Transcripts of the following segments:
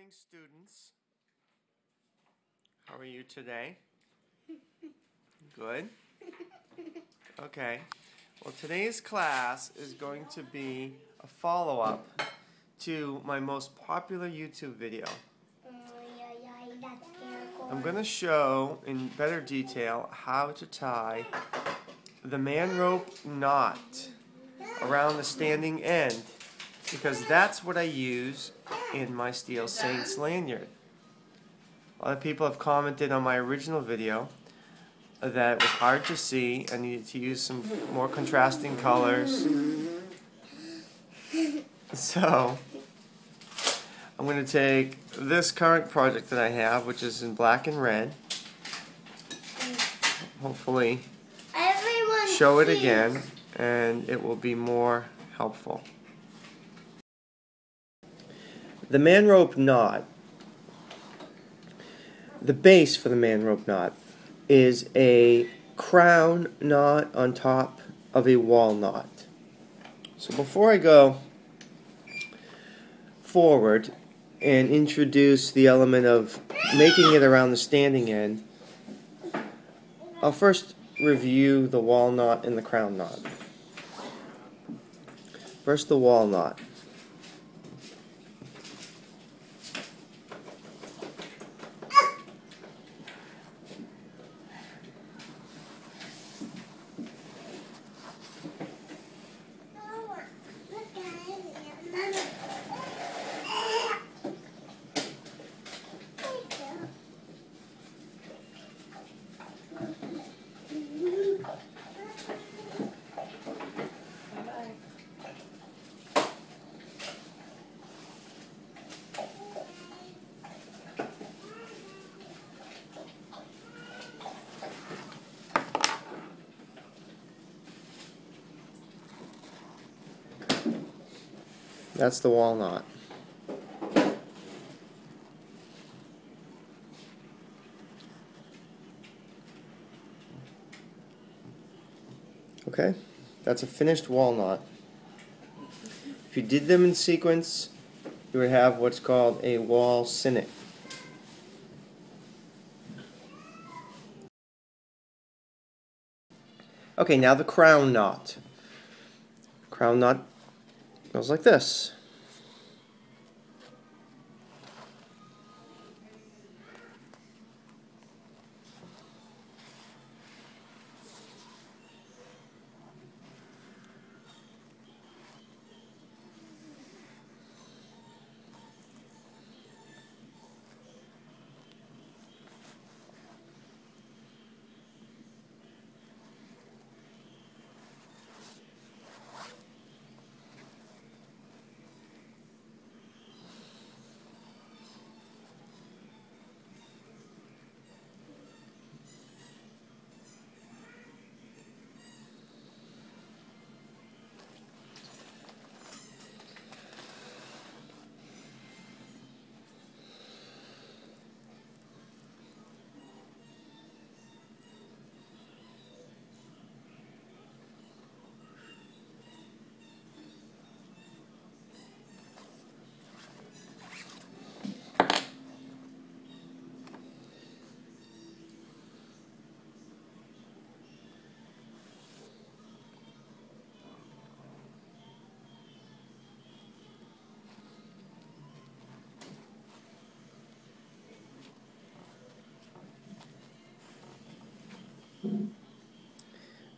morning, students. How are you today? Good? Okay. Well, today's class is going to be a follow-up to my most popular YouTube video. I'm going to show in better detail how to tie the Manrope knot around the standing end, because that's what I use in my Steel Saints lanyard. A lot of people have commented on my original video that it was hard to see. I needed to use some more contrasting colors. So I'm going to take this current project that I have, which is in black and red, hopefully show it again, and it will be more helpful. The Manrope knot, the base for the Manrope knot is a crown knot on top of a wall knot. So before I go forward and introduce the element of making it around the standing end, I'll first review the wall knot and the crown knot. First, the wall knot. That's the wall knot. Okay, that's a finished wall knot. If you did them in sequence, you would have what's called a wall sinnet. Okay, now the crown knot. Crown knot goes like this.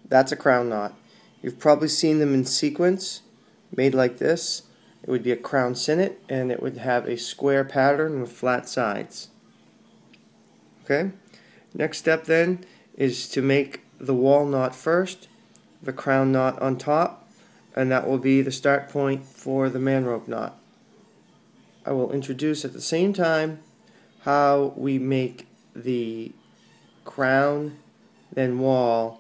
That's a crown knot. You've probably seen them in sequence, made like this. It would be a crown sinnet, and it would have a square pattern with flat sides. Okay? Next step then is to make the wall knot first, the crown knot on top, and that will be the start point for the Manrope knot. I will introduce at the same time how we make the crown, then wall,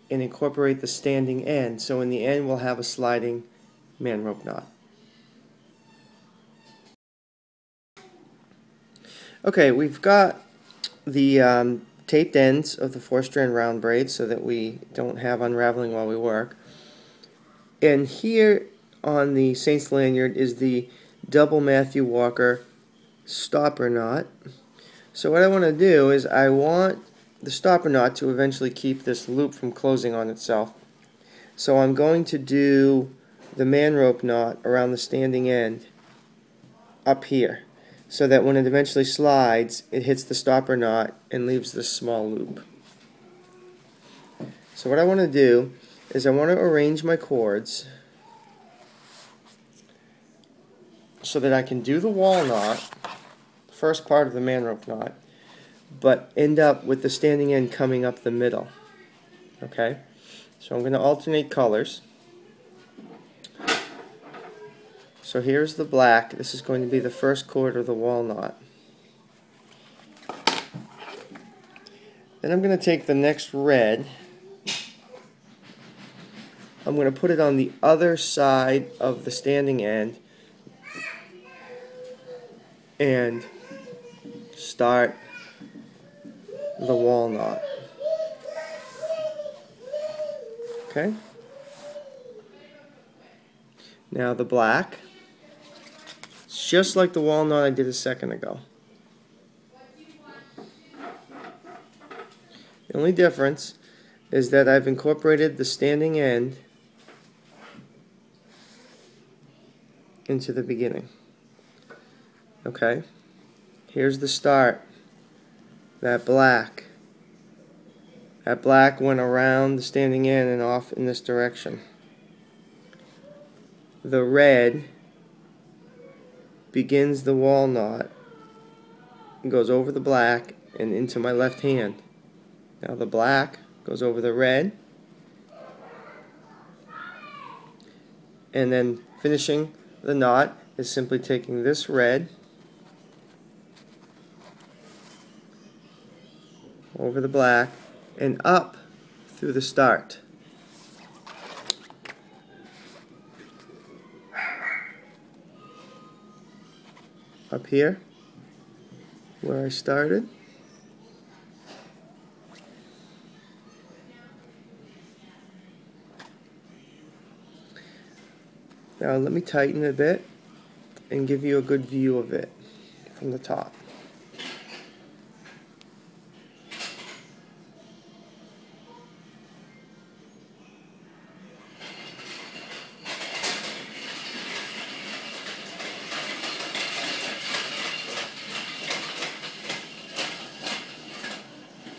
and incorporate the standing end, so in the end we'll have a sliding Manrope knot. Okay, we've got the taped ends of the 4-strand round braid so that we don't have unraveling while we work. And here on the Saints lanyard is the double Matthew Walker stopper knot. So what I want to do is I want the stopper knot to eventually keep this loop from closing on itself. So I'm going to do the manrope knot around the standing end up here, so that when it eventually slides, it hits the stopper knot and leaves this small loop. So what I want to do is I want to arrange my cords so that I can do the wall knot, first part of the manrope knot, but end up with the standing end coming up the middle. Okay? So I'm going to alternate colors. So here's the black. This is going to be the first cord of the wall knot. Then I'm going to take the next red. I'm going to put it on the other side of the standing end and start the wall knot. Okay? Now the black. It's just like the wall knot I did a second ago. The only difference is that I've incorporated the standing end into the beginning. Okay? Here's the start. That black went around the standing end and off in this direction. The red begins the wall knot and goes over the black and into my left hand. Now the black goes over the red, and then finishing the knot is simply taking this red over the black and up through the start. Up here where I started. Now let me tighten it a bit and give you a good view of it from the top.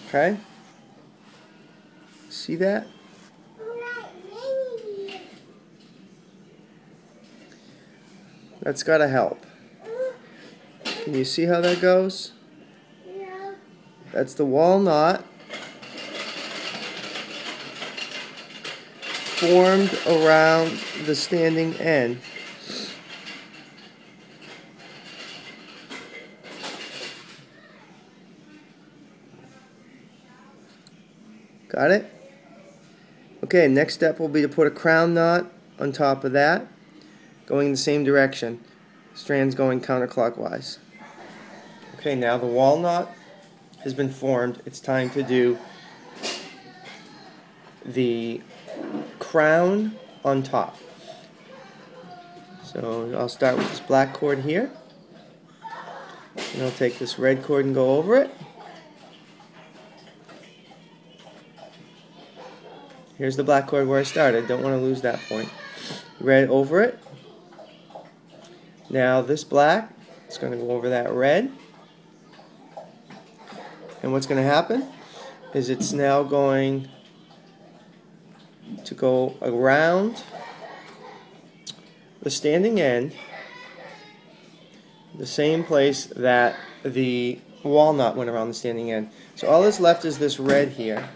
Okay? See that? That's gotta help. Can you see how that goes? That's the wall knot formed around the standing end. Got it? Okay, next step will be to put a crown knot on top of that, going in the same direction, strands going counterclockwise. Okay, now the wall knot has been formed. It's time to do the crown on top. So I'll start with this black cord here, and I'll take this red cord and go over it. Here's the black cord where I started. Don't want to lose that point. Red over it. Now this black is going to go over that red. And what's going to happen is it's now going to go around the standing end, the same place that the wall knot went around the standing end. So all that's left is this red here.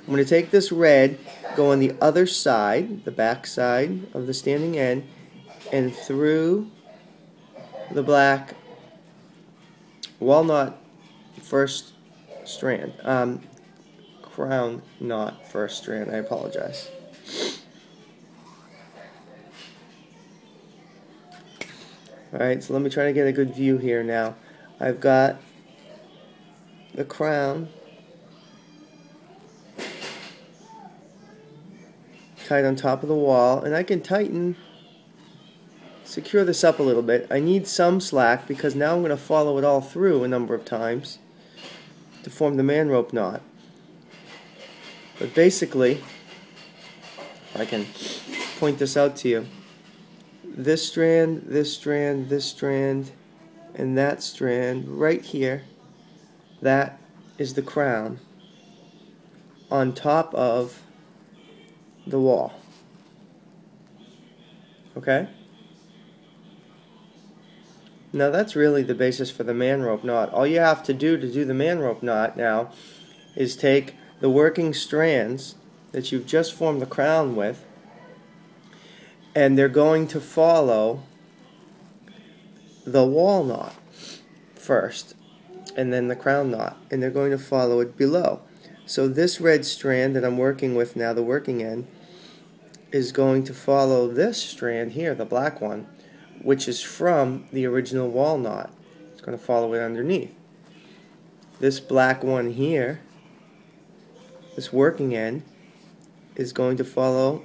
I'm going to take this red, go on the other side, the back side of the standing end, and through the black wall knot first strand, crown knot first strand, I apologize. Alright, so let me try to get a good view here now. I've got the crown tied on top of the wall, and I can tighten secure this up a little bit. I need some slack because now I'm going to follow it all through a number of times to form the manrope knot. But basically, I can point this out to you. This strand, this strand, this strand, and that strand right here, that is the crown on top of the wall. Okay? Now that's really the basis for the manrope knot. All you have to do the manrope knot now is take the working strands that you've just formed the crown with, and they're going to follow the wall knot first, and then the crown knot, and they're going to follow it below. So this red strand that I'm working with now, the working end, is going to follow this strand here, the black one, which is from the original wall knot. It's going to follow it underneath. This black one here, this working end, is going to follow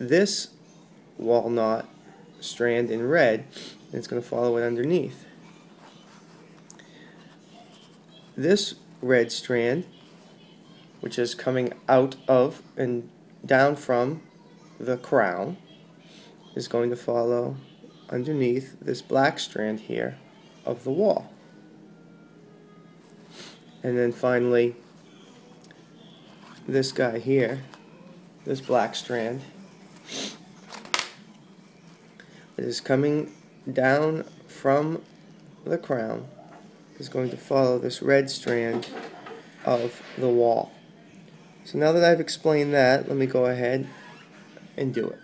this wall knot strand in red, and it's going to follow it underneath. This red strand, which is coming out of and down from the crown, is going to follow underneath this black strand here of the wall. And then finally, this guy here, this black strand, that is coming down from the crown, is going to follow this red strand of the wall. So now that I've explained that, let me go ahead and do it.